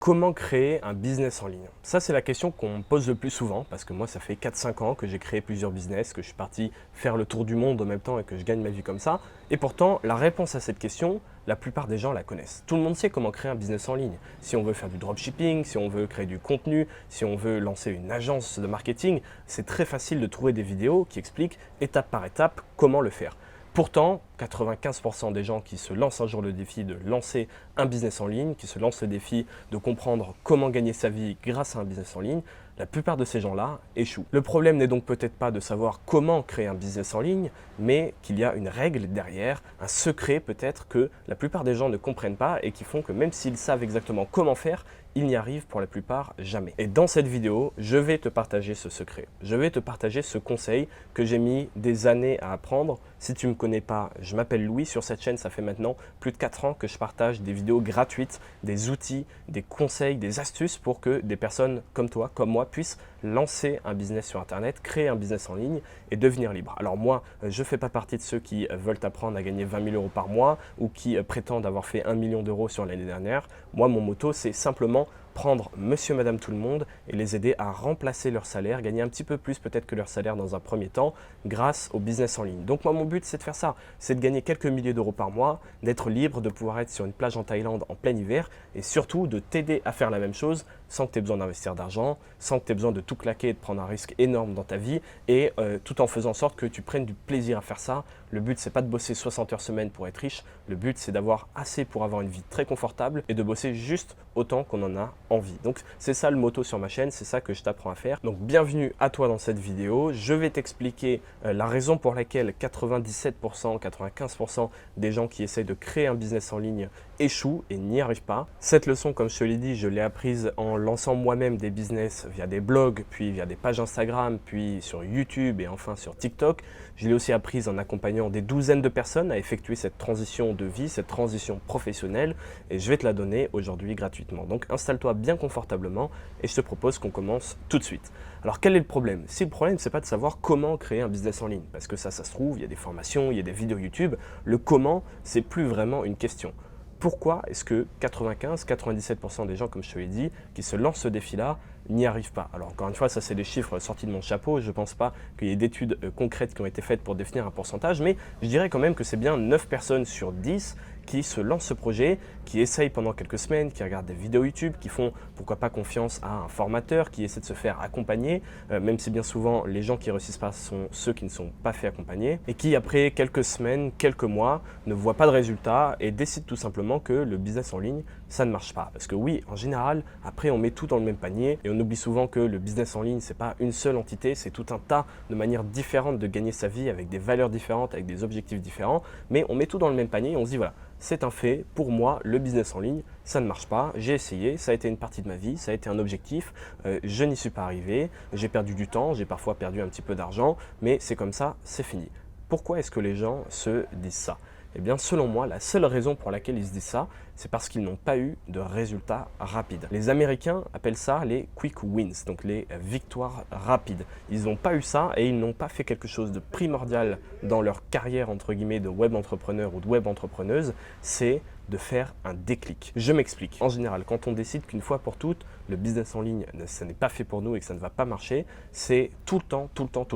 Comment créer un business en ligne? Ça, c'est la question qu'on me pose le plus souvent parce que moi, ça fait 4-5 ans que j'ai créé plusieurs business, que je suis parti faire le tour du monde en même temps et que je gagne ma vie comme ça. Et pourtant, la réponse à cette question, la plupart des gens la connaissent. Tout le monde sait comment créer un business en ligne. Si on veut faire du dropshipping, si on veut créer du contenu, si on veut lancer une agence de marketing, c'est très facile de trouver des vidéos qui expliquent étape par étape comment le faire. Pourtant, 95% des gens qui se lancent un jour le défi de lancer un business en ligne, qui se lancent le défi de comprendre comment gagner sa vie grâce à un business en ligne, la plupart de ces gens-là échouent. Le problème n'est donc peut-être pas de savoir comment créer un business en ligne, mais qu'il y a une règle derrière, un secret peut-être que la plupart des gens ne comprennent pas et qui font que même s'ils savent exactement comment faire, ils n'y arrivent pour la plupart jamais. Et dans cette vidéo, je vais te partager ce secret. Je vais te partager ce conseil que j'ai mis des années à apprendre. Si tu ne me connais pas, je m'appelle Louis. Sur cette chaîne, ça fait maintenant plus de 4 ans que je partage des vidéos gratuites, des outils, des conseils, des astuces pour que des personnes comme toi, comme moi, puissent lancer un business sur Internet, créer un business en ligne et devenir libre. Alors moi, je ne fais pas partie de ceux qui veulent apprendre à gagner 20 000 euros par mois ou qui prétendent avoir fait 1 million d'euros sur l'année dernière. Moi, mon motto, c'est simplement prendre monsieur, madame, tout le monde et les aider à remplacer leur salaire, gagner un petit peu plus peut-être que leur salaire dans un premier temps grâce au business en ligne. Donc moi, mon but, c'est de faire ça, c'est de gagner quelques milliers d'euros par mois, d'être libre, de pouvoir être sur une plage en Thaïlande en plein hiver et surtout de t'aider à faire la même chose sans que tu aies besoin d'investir d'argent, sans que tu aies besoin de tout claquer et de prendre un risque énorme dans ta vie et tout en faisant en sorte que tu prennes du plaisir à faire ça. Le but, c'est pas de bosser 60 heures semaine pour être riche, le but, c'est d'avoir assez pour avoir une vie très confortable et de bosser juste autant qu'on en a envie. Donc c'est ça le motto sur ma chaîne, c'est ça que je t'apprends à faire. Donc bienvenue à toi dans cette vidéo. Je vais t'expliquer la raison pour laquelle 97%, 95% des gens qui essayent de créer un business en ligne échouent et n'y arrivent pas. Cette leçon, comme je te l'ai dit, je l'ai apprise en lançant moi-même des business via des blogs, puis via des pages Instagram, puis sur YouTube et enfin sur TikTok. Je l'ai aussi apprise en accompagnant des douzaines de personnes à effectuer cette transition de vie, cette transition professionnelle et je vais te la donner aujourd'hui gratuitement. Donc installe-toi bien confortablement et je te propose qu'on commence tout de suite. Alors quel est le problème? Si le problème, c'est pas de savoir comment créer un business en ligne, parce que ça se trouve, il y a des formations, il y a des vidéos YouTube, le comment, c'est plus vraiment une question. Pourquoi est-ce que 95-97% des gens, comme je te l'ai dit, qui se lancent ce défi-là, n'y arrivent pas? Alors encore une fois, ça c'est des chiffres sortis de mon chapeau, je ne pense pas qu'il y ait d'études concrètes qui ont été faites pour définir un pourcentage, mais je dirais quand même que c'est bien 9 personnes sur 10 qui se lancent ce projet, qui essayent pendant quelques semaines, qui regardent des vidéos YouTube, qui font pourquoi pas confiance à un formateur, qui essaient de se faire accompagner, même si bien souvent les gens qui ne réussissent pas sont ceux qui ne sont pas fait accompagner, et qui après quelques semaines, quelques mois, ne voient pas de résultats et décident tout simplement que le business en ligne, ça ne marche pas. Parce que oui, en général, après on met tout dans le même panier et on oublie souvent que le business en ligne, c'est pas une seule entité, c'est tout un tas de manières différentes de gagner sa vie avec des valeurs différentes, avec des objectifs différents, mais on met tout dans le même panier et on se dit voilà, c'est un fait, pour moi, le business en ligne, ça ne marche pas, j'ai essayé, ça a été une partie de ma vie, ça a été un objectif, je n'y suis pas arrivé, j'ai perdu du temps, j'ai parfois perdu un petit peu d'argent, mais c'est comme ça, c'est fini. Pourquoi est-ce que les gens se disent ça? Eh bien, selon moi, la seule raison pour laquelle ils se disent ça, c'est parce qu'ils n'ont pas eu de résultats rapides. Les Américains appellent ça les quick wins, donc les victoires rapides. Ils n'ont pas eu ça et ils n'ont pas fait quelque chose de primordial dans leur carrière, entre guillemets, de web entrepreneur ou de web entrepreneuse, c'est de faire un déclic. Je m'explique. En général, quand on décide qu'une fois pour toutes, le business en ligne, ça n'est pas fait pour nous et que ça ne va pas marcher, c'est tout le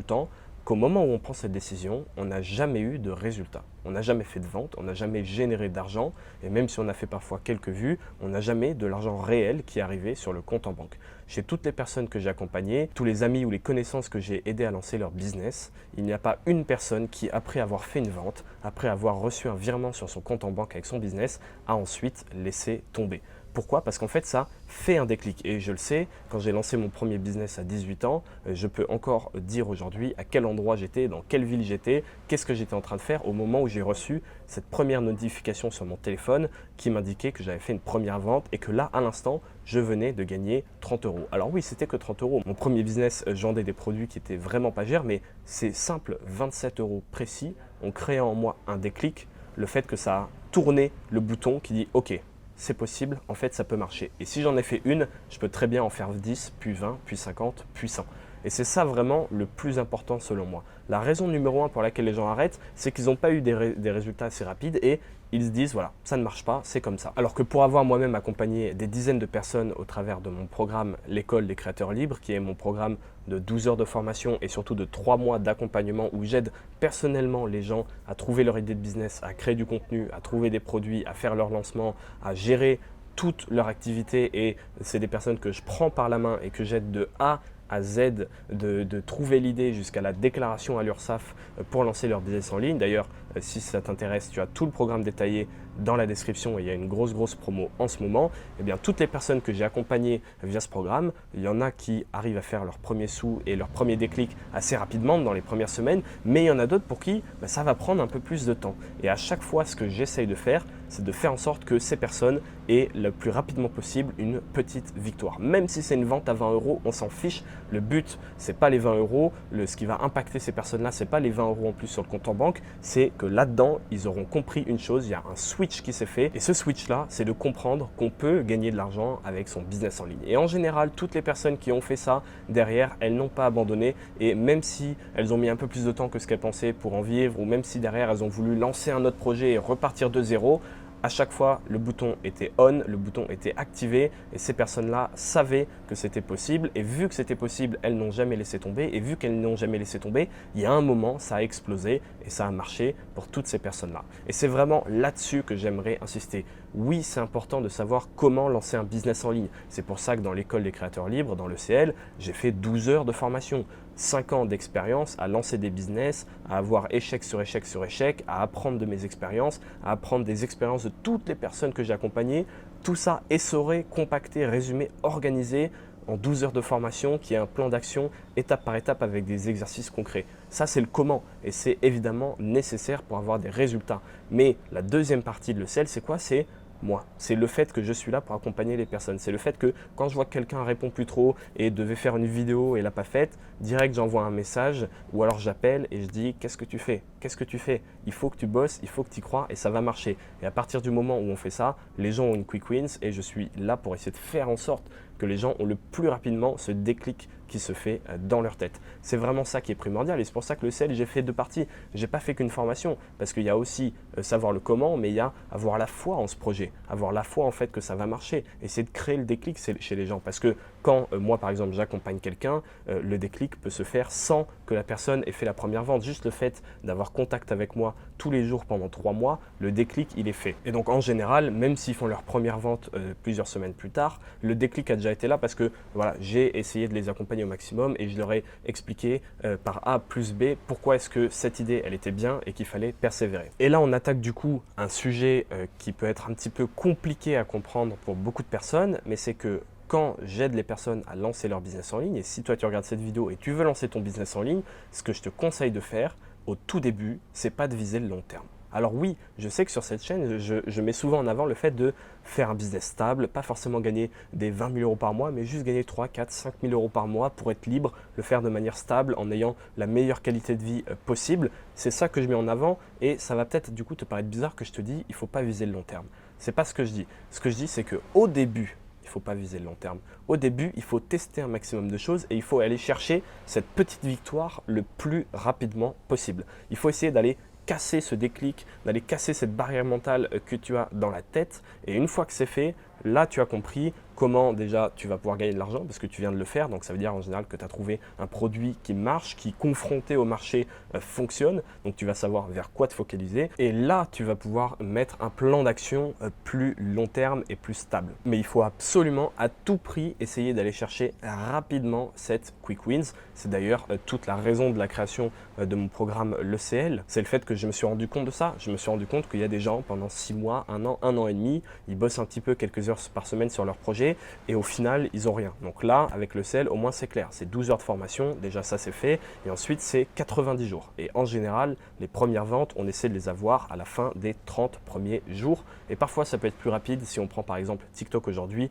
temps, qu'au moment où on prend cette décision, on n'a jamais eu de résultat. On n'a jamais fait de vente, on n'a jamais généré d'argent et même si on a fait parfois quelques vues, on n'a jamais de l'argent réel qui est arrivé sur le compte en banque. Chez toutes les personnes que j'ai accompagnées, tous les amis ou les connaissances que j'ai aidés à lancer leur business, il n'y a pas une personne qui, après avoir fait une vente, après avoir reçu un virement sur son compte en banque avec son business, a ensuite laissé tomber. Pourquoi? Parce qu'en fait, ça fait un déclic. Et je le sais, quand j'ai lancé mon premier business à 18 ans, je peux encore dire aujourd'hui à quel endroit j'étais, dans quelle ville j'étais, qu'est-ce que j'étais en train de faire au moment où j'ai reçu cette première notification sur mon téléphone qui m'indiquait que j'avais fait une première vente et que là, à l'instant, je venais de gagner 30 euros. Alors oui, c'était que 30 euros. Mon premier business, je vendais des produits qui étaient vraiment pas chers, mais c'est simple, 27 euros précis, ont créé en moi un déclic, le fait que ça a tourné le bouton qui dit « Ok, c'est possible, en fait ça peut marcher. Et si j'en ai fait une, je peux très bien en faire 10, puis 20, puis 50, puis 100. Et c'est ça vraiment le plus important selon moi. La raison numéro 1 pour laquelle les gens arrêtent, c'est qu'ils n'ont pas eu des résultats assez rapides et ils se disent voilà, ça ne marche pas, c'est comme ça. Alors que pour avoir moi-même accompagné des dizaines de personnes au travers de mon programme L'école des créateurs libres, qui est mon programme de 12 heures de formation et surtout de 3 mois d'accompagnement où j'aide personnellement les gens à trouver leur idée de business, à créer du contenu, à trouver des produits, à faire leur lancement, à gérer toute leur activité, et c'est des personnes que je prends par la main et que j'aide de A à Z de trouver l'idée jusqu'à la déclaration à l'URSSAF pour lancer leur business en ligne. D'ailleurs, si ça t'intéresse, tu as tout le programme détaillé dans la description et il y a une grosse promo en ce moment. Eh bien, toutes les personnes que j'ai accompagnées via ce programme, il y en a qui arrivent à faire leur premier sou et leur premier déclic assez rapidement dans les premières semaines, mais il y en a d'autres pour qui ça va prendre un peu plus de temps. Et à chaque fois, ce que j'essaye de faire, c'est de faire en sorte que ces personnes aient le plus rapidement possible une petite victoire. Même si c'est une vente à 20 €, on s'en fiche. Le but, c'est pas les 20 €. Ce qui va impacter ces personnes-là, c'est pas les 20 € en plus sur le compte en banque, c'est que là-dedans, ils auront compris une chose, il y a un switch qui s'est fait. Et ce switch-là, c'est de comprendre qu'on peut gagner de l'argent avec son business en ligne. Et en général, toutes les personnes qui ont fait ça, derrière, elles n'ont pas abandonné. Et même si elles ont mis un peu plus de temps que ce qu'elles pensaient pour en vivre, ou même si derrière, elles ont voulu lancer un autre projet et repartir de zéro, à chaque fois, le bouton était on, le bouton était activé et ces personnes-là savaient que c'était possible. Et vu que c'était possible, elles n'ont jamais laissé tomber. Et vu qu'elles n'ont jamais laissé tomber, il y a un moment, ça a explosé et ça a marché pour toutes ces personnes-là. Et c'est vraiment là-dessus que j'aimerais insister. Oui, c'est important de savoir comment lancer un business en ligne. C'est pour ça que dans l'école des créateurs libres, dans l'ECL, j'ai fait 12 heures de formation. 5 ans d'expérience à lancer des business, à avoir échec sur échec sur échec, à apprendre de mes expériences, à apprendre des expériences de toutes les personnes que j'ai accompagnées. Tout ça essoré, compacté, résumé, organisé en 12 heures de formation qui est un plan d'action étape par étape avec des exercices concrets. Ça, c'est le comment et c'est évidemment nécessaire pour avoir des résultats. Mais la deuxième partie de l'ECL, c'est quoi? C'est moi. C'est le fait que je suis là pour accompagner les personnes. C'est le fait que quand je vois que quelqu'un répond plus trop et devait faire une vidéo et l'a pas faite, direct j'envoie un message ou alors j'appelle et je dis qu'est-ce que tu fais? Qu'est-ce que tu fais? Il faut que tu bosses, il faut que tu y crois et ça va marcher. Et à partir du moment où on fait ça, les gens ont une quick wins et je suis là pour essayer de faire en sorte que les gens ont le plus rapidement ce déclic qui se fait dans leur tête. C'est vraiment ça qui est primordial et c'est pour ça que le CEL, j'ai fait deux parties. J'ai pas fait qu'une formation parce qu'il y a aussi savoir le comment, mais il y a avoir la foi en ce projet, avoir la foi en fait que ça va marcher, essayer de créer le déclic chez les gens parce que quand moi par exemple j'accompagne quelqu'un, le déclic peut se faire sans que la personne ait fait la première vente. Juste le fait d'avoir contact avec moi tous les jours pendant 3 mois, le déclic il est fait. Et donc en général, même s'ils font leur première vente plusieurs semaines plus tard, le déclic a déjà été là parce que voilà, j'ai essayé de les accompagner au maximum et je leur ai expliqué par A plus B pourquoi est-ce que cette idée elle était bien et qu'il fallait persévérer. Et là on attaque du coup un sujet qui peut être un petit peu compliqué à comprendre pour beaucoup de personnes, mais c'est que quand j'aide les personnes à lancer leur business en ligne, et si toi tu regardes cette vidéo et tu veux lancer ton business en ligne, ce que je te conseille de faire au tout début, c'est pas de viser le long terme. Alors oui, je sais que sur cette chaîne, je mets souvent en avant le fait de faire un business stable, pas forcément gagner des 20 000 € par mois, mais juste gagner 3, 4, 5 000 € par mois pour être libre, le faire de manière stable en ayant la meilleure qualité de vie possible. C'est ça que je mets en avant et ça va peut-être du coup te paraître bizarre que je te dis il ne faut pas viser le long terme. C'est pas ce que je dis. Ce que je dis c'est qu'au début, il ne faut pas viser le long terme. Au début, il faut tester un maximum de choses et il faut aller chercher cette petite victoire le plus rapidement possible. Il faut essayer d'aller casser ce déclic, d'aller casser cette barrière mentale que tu as dans la tête. Et une fois que c'est fait, là tu as compris comment déjà tu vas pouvoir gagner de l'argent parce que tu viens de le faire. Donc ça veut dire en général que tu as trouvé un produit qui marche, qui confronté au marché fonctionne. Donc tu vas savoir vers quoi te focaliser. Et là tu vas pouvoir mettre un plan d'action plus long terme et plus stable. Mais il faut absolument à tout prix essayer d'aller chercher rapidement cette quick wins. C'est d'ailleurs toute la raison de la création de mon programme l'ECL. C'est le fait que je me suis rendu compte de ça. Je me suis rendu compte qu'il y a des gens pendant 6 mois, 1 an et demi, ils bossent un petit peu quelques heures par semaine sur leur projet et au final ils n'ont rien. Donc là avec le CEL au moins c'est clair, c'est 12 heures de formation, déjà ça c'est fait et ensuite c'est 90 jours et en général les premières ventes on essaie de les avoir à la fin des 30 premiers jours et parfois ça peut être plus rapide si on prend par exemple TikTok aujourd'hui.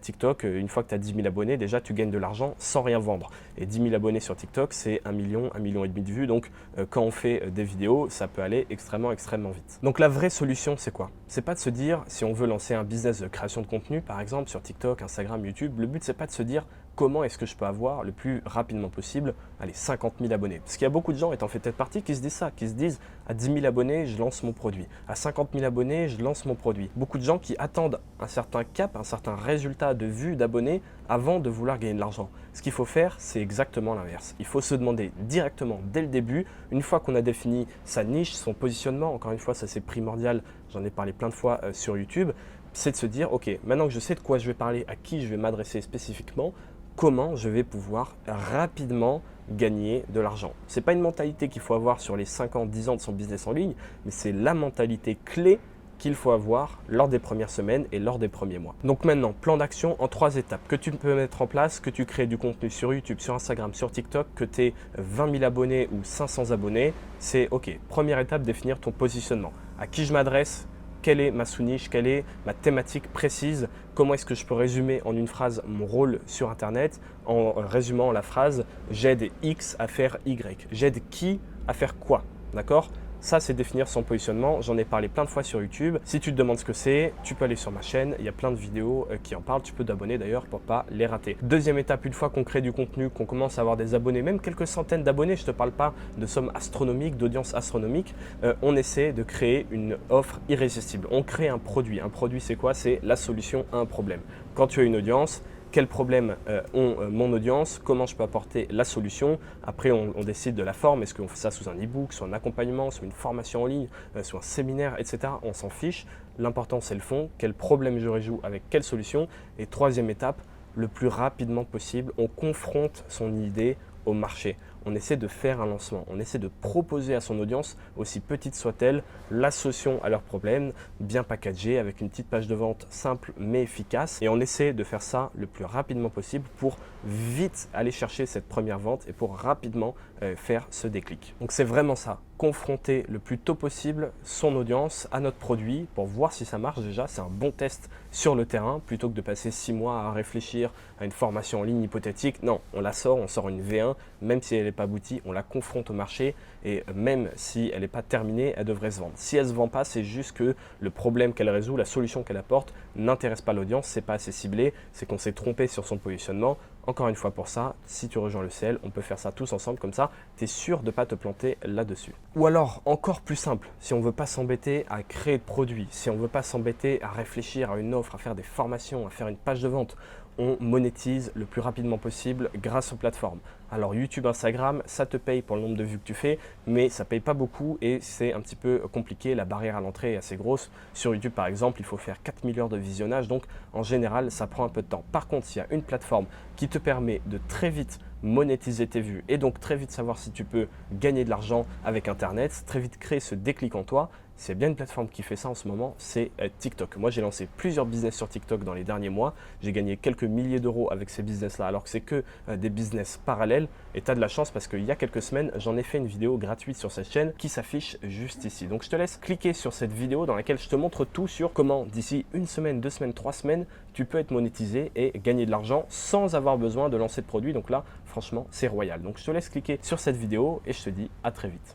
TikTok une fois que tu as 10 000 abonnés déjà tu gagnes de l'argent sans rien vendre et 10 000 abonnés sur TikTok c'est 1 million, 1,5 million de vues donc quand on fait des vidéos ça peut aller extrêmement vite. Donc la vraie solution c'est quoi? C'est pas de se dire si on veut lancer un business de création de contenu par exemple sur TikTok, Instagram, YouTube, le but c'est pas de se dire comment est-ce que je peux avoir le plus rapidement possible, allez, 50 000 abonnés. Parce qu'il y a beaucoup de gens, et t'en fais peut-être partie, qui se disent ça, qui se disent à 10 000 abonnés, je lance mon produit. À 50 000 abonnés, je lance mon produit. Beaucoup de gens qui attendent un certain cap, un certain résultat de vues, d'abonnés, avant de vouloir gagner de l'argent. Ce qu'il faut faire, c'est exactement l'inverse. Il faut se demander directement, dès le début, une fois qu'on a défini sa niche, son positionnement, encore une fois, ça c'est primordial, j'en ai parlé plein de fois sur YouTube, c'est de se dire, ok, maintenant que je sais de quoi je vais parler, à qui je vais m'adresser spécifiquement, comment je vais pouvoir rapidement gagner de l'argent. Ce n'est pas une mentalité qu'il faut avoir sur les 5 ans, 10 ans de son business en ligne, mais c'est la mentalité clé qu'il faut avoir lors des premières semaines et lors des premiers mois. Donc maintenant, plan d'action en 3 étapes que tu peux mettre en place, que tu crées du contenu sur YouTube, sur Instagram, sur TikTok, que tu aies 20 000 abonnés ou 500 abonnés, c'est ok. Première étape, définir ton positionnement. À qui je m'adresse? Quelle est ma sous-niche, quelle est ma thématique précise, comment est-ce que je peux résumer en une phrase mon rôle sur Internet en résumant la phrase « j'aide X à faire Y ». J'aide qui à faire quoi, d'accord? Ça, c'est définir son positionnement. J'en ai parlé plein de fois sur YouTube. Si tu te demandes ce que c'est, tu peux aller sur ma chaîne. Il y a plein de vidéos qui en parlent. Tu peux t'abonner d'ailleurs pour ne pas les rater. Deuxième étape, une fois qu'on crée du contenu, qu'on commence à avoir des abonnés, même quelques centaines d'abonnés, je ne te parle pas de sommes astronomiques, d'audience astronomique, on essaie de créer une offre irrésistible. On crée un produit. Un produit, c'est quoi? C'est la solution à un problème. Quand tu as une audience, quels problèmes ont mon audience, comment je peux apporter la solution. Après, on décide de la forme. Est-ce qu'on fait ça sous un e-book, sous un accompagnement, sous une formation en ligne, sous un séminaire, etc. On s'en fiche. L'important, c'est le fond. Quel problème je résout avec quelle solution. Et troisième étape, le plus rapidement possible, on confronte son idée au marché. On essaie de faire un lancement, on essaie de proposer à son audience, aussi petite soit-elle, la solution à leurs problèmes, bien packagée, avec une petite page de vente simple mais efficace. Et on essaie de faire ça le plus rapidement possible pour vite aller chercher cette première vente et pour rapidement faire ce déclic. Donc c'est vraiment ça, confronter le plus tôt possible son audience à notre produit pour voir si ça marche déjà. C'est un bon test sur le terrain plutôt que de passer 6 mois à réfléchir à une formation en ligne hypothétique. Non, on sort une V1, même si elle n'est pas aboutie, on la confronte au marché et même si elle n'est pas terminée, elle devrait se vendre. Si elle ne se vend pas, c'est juste que le problème qu'elle résout, la solution qu'elle apporte n'intéresse pas l'audience, c'est pas assez ciblé, c'est qu'on s'est trompé sur son positionnement. Encore une fois pour ça, si tu rejoins le CL, on peut faire ça tous ensemble, comme ça, tu es sûr de ne pas te planter là-dessus. Ou alors, encore plus simple, si on ne veut pas s'embêter à créer de produits, si on ne veut pas s'embêter à réfléchir à une offre, à faire des formations, à faire une page de vente, on monétise le plus rapidement possible grâce aux plateformes. Alors YouTube, Instagram, ça te paye pour le nombre de vues que tu fais, mais ça ne paye pas beaucoup et c'est un petit peu compliqué. La barrière à l'entrée est assez grosse. Sur YouTube, par exemple, il faut faire 4 000 heures de visionnage, donc en général, ça prend un peu de temps. Par contre, s'il y a une plateforme qui te permet de très vite monétiser tes vues et donc très vite savoir si tu peux gagner de l'argent avec Internet, très vite créer ce déclic en toi, c'est bien une plateforme qui fait ça en ce moment, c'est TikTok. Moi, j'ai lancé plusieurs business sur TikTok dans les derniers mois. J'ai gagné quelques milliers d'euros avec ces business-là, alors que c'est que des business parallèles. Et tu as de la chance parce qu'il y a quelques semaines, j'en ai fait une vidéo gratuite sur cette chaîne qui s'affiche juste ici. Donc, je te laisse cliquer sur cette vidéo dans laquelle je te montre tout sur comment, d'ici 1 semaine, 2 semaines, 3 semaines, tu peux être monétisé et gagner de l'argent sans avoir besoin de lancer de produit. Donc là, franchement, c'est royal. Donc, je te laisse cliquer sur cette vidéo et je te dis à très vite.